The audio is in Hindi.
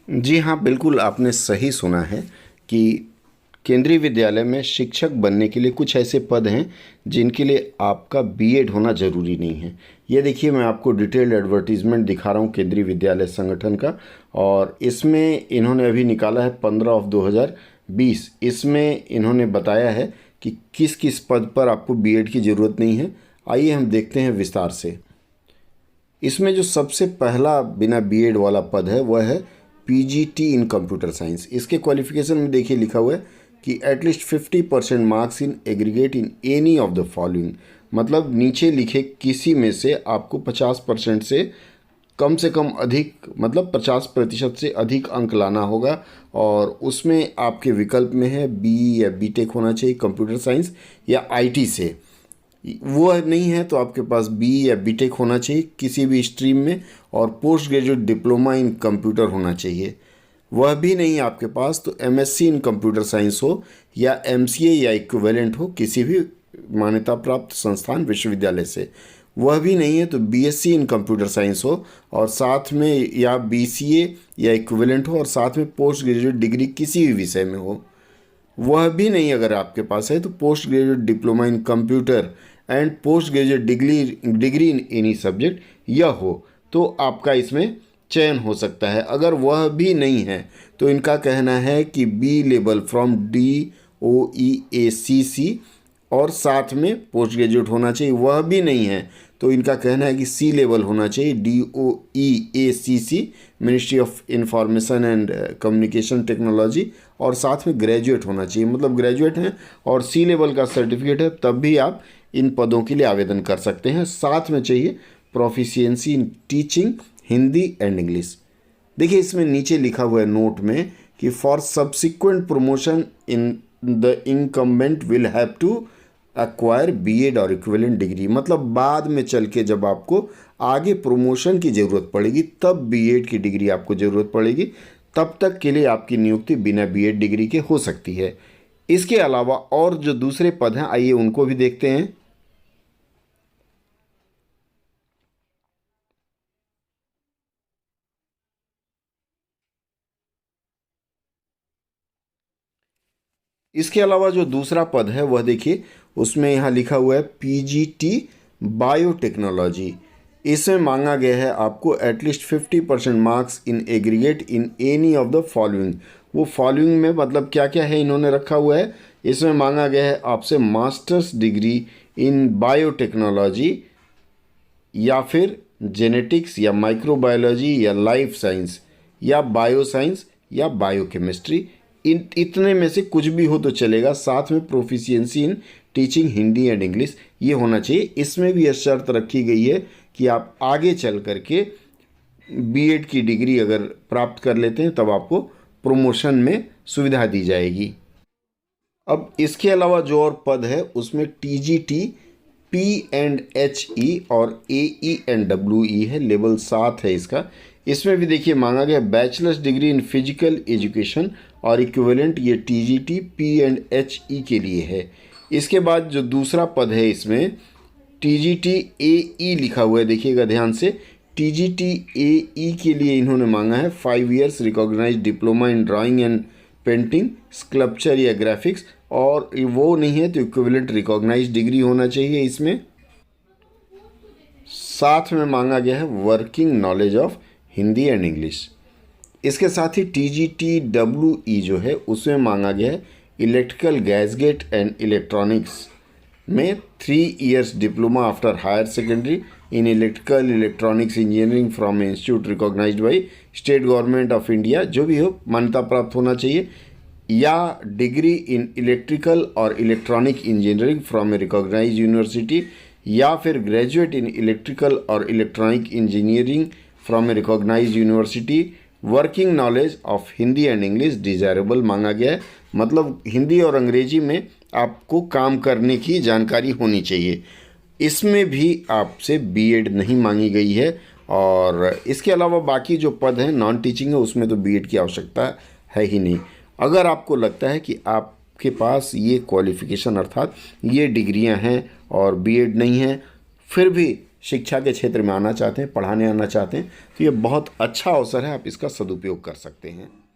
जी हाँ, बिल्कुल आपने सही सुना है कि केंद्रीय विद्यालय में शिक्षक बनने के लिए कुछ ऐसे पद हैं जिनके लिए आपका बीएड होना ज़रूरी नहीं है। ये देखिए, मैं आपको डिटेल्ड एडवर्टीज़मेंट दिखा रहा हूँ केंद्रीय विद्यालय संगठन का, और इसमें इन्होंने अभी निकाला है 15/2020। इसमें इन्होंने बताया है कि किस किस पद पर आपको बीएड की ज़रूरत नहीं है। आइए हम देखते हैं विस्तार से। इसमें जो सबसे पहला बिना बीएड वाला पद है वह है पीजीटी इन कंप्यूटर साइंस। इसके क्वालिफिकेशन में देखिए लिखा हुआ है कि at least 50% marks in aggregate in any of the following. मतलब नीचे लिखे किसी में से आपको 50% से कम अधिक, मतलब 50% से अधिक अंक लाना होगा। और उसमें आपके विकल्प में है बी या बीटेक होना चाहिए कंप्यूटर साइंस, या आईटी से। वो नहीं है तो आपके पास बी या बीटेक होना चाहिए किसी भी स्ट्रीम में, और post graduate diploma in computer होना चाहिए। वह भी नहीं आपके पास तो एमएससी इन कंप्यूटर साइंस हो, या एमसीए या इक्विवेलेंट हो किसी भी मान्यता प्राप्त संस्थान विश्वविद्यालय से। वह भी नहीं है तो बीएससी इन कंप्यूटर साइंस हो, और साथ में या बीसीए या इक्विवेलेंट हो, और साथ में पोस्ट ग्रेजुएट डिग्री किसी भी विषय में हो। वह भी नहीं अगर आपके पास है तो post graduate diploma in computer and post graduate degree in any subject यह हो तो आपका इसमें चयन हो सकता है। अगर वह भी नहीं है तो इनका कहना है कि बी लेवल फ्रॉम DOEACC और साथ में पोस्ट ग्रेजुएट होना चाहिए। वह भी नहीं है तो इनका कहना है कि सी लेवल होना चाहिए, DOEACC ministry of information and communication technology, और साथ में ग्रेजुएट होना चाहिए। मतलब ग्रेजुएट हैं और सी लेवल का सर्टिफिकेट है तब भी आप इन पदों के लिए आवेदन कर सकते हैं। साथ में चाहिए proficiency in teaching Hindi and English. देखिए इसमें नीचे लिखा हुआ है नोट में कि for subsequent promotion in the incumbent will have to acquire BEd और इक्विवेलेंट डिग्री। मतलब बाद में चल के जब आपको आगे प्रमोशन की ज़रूरत पड़ेगी तब बीएड की डिग्री आपको ज़रूरत पड़ेगी, तब तक के लिए आपकी नियुक्ति बिना बीएड डिग्री के हो सकती है। इसके अलावा और जो दूसरे पद हैं आइए उनको भी देखते हैं। इसके अलावा जो दूसरा पद है वह देखिए, उसमें यहाँ लिखा हुआ है पीजीटी बायोटेक्नोलॉजी। इसमें मांगा गया है आपको at least 50% marks in aggregate in any of the following. वो फॉलोइंग में मतलब क्या क्या है इन्होंने रखा हुआ है। इसमें मांगा गया है आपसे मास्टर्स डिग्री इन बायोटेक्नोलॉजी, या फिर जेनेटिक्स या माइक्रोबायोलॉजी या लाइफ साइंस या बायो साइंस या बायोकेमिस्ट्री। इतने में से कुछ भी हो तो चलेगा। साथ में proficiency in teaching Hindi and English ये होना चाहिए। इसमें भी यह शर्त रखी गई है कि आप आगे चल करके बीएड की डिग्री अगर प्राप्त कर लेते हैं तब आपको प्रमोशन में सुविधा दी जाएगी। अब इसके अलावा जो और पद है उसमें टीजीटी P&HE और AE&WE है, लेवल 7 है इसका। इसमें भी देखिए मांगा गया bachelors degree in physical education और इक्विवेलेंट, ये TGT P&HE के लिए है। इसके बाद जो दूसरा पद है इसमें TGT AE लिखा हुआ है, देखिएगा ध्यान से। TGT AE के लिए इन्होंने मांगा है 5 years recognised diploma in drawing and painting, sculpture या ग्राफिक्स, और वो नहीं है तो इक्विवेलेंट रिकॉग्नाइज्ड डिग्री होना चाहिए इसमें। साथ में मांगा गया है working knowledge of Hindi and English. इसके साथ ही TGT-WE जो है उसमें मांगा गया है इलेक्ट्रिकल गैजेट एंड इलेक्ट्रॉनिक्स में 3 years diploma after higher secondary in electrical electronics engineering from institute recognised by state government of India, जो भी हो मान्यता प्राप्त होना चाहिए, या डिग्री इन इलेक्ट्रिकल और electronic engineering from a recognised university, या फिर ग्रेजुएट इन इलेक्ट्रिकल और electronic engineering from a recognised university. Working knowledge of Hindi and English desirable मांगा गया है, मतलब हिंदी और अंग्रेजी में आपको काम करने की जानकारी होनी चाहिए। इसमें भी आपसे बीएड नहीं मांगी गई है। और इसके अलावा बाकी जो पद हैं नॉन टीचिंग है उसमें तो बीएड की आवश्यकता है ही नहीं। अगर आपको लगता है कि आपके पास ये क्वालिफ़िकेशन अर्थात ये डिग्रियां हैं और बीएड नहीं है, फिर भी शिक्षा के क्षेत्र में आना चाहते हैं, पढ़ाने आना चाहते हैं, तो ये बहुत अच्छा अवसर है, आप इसका सदुपयोग कर सकते हैं।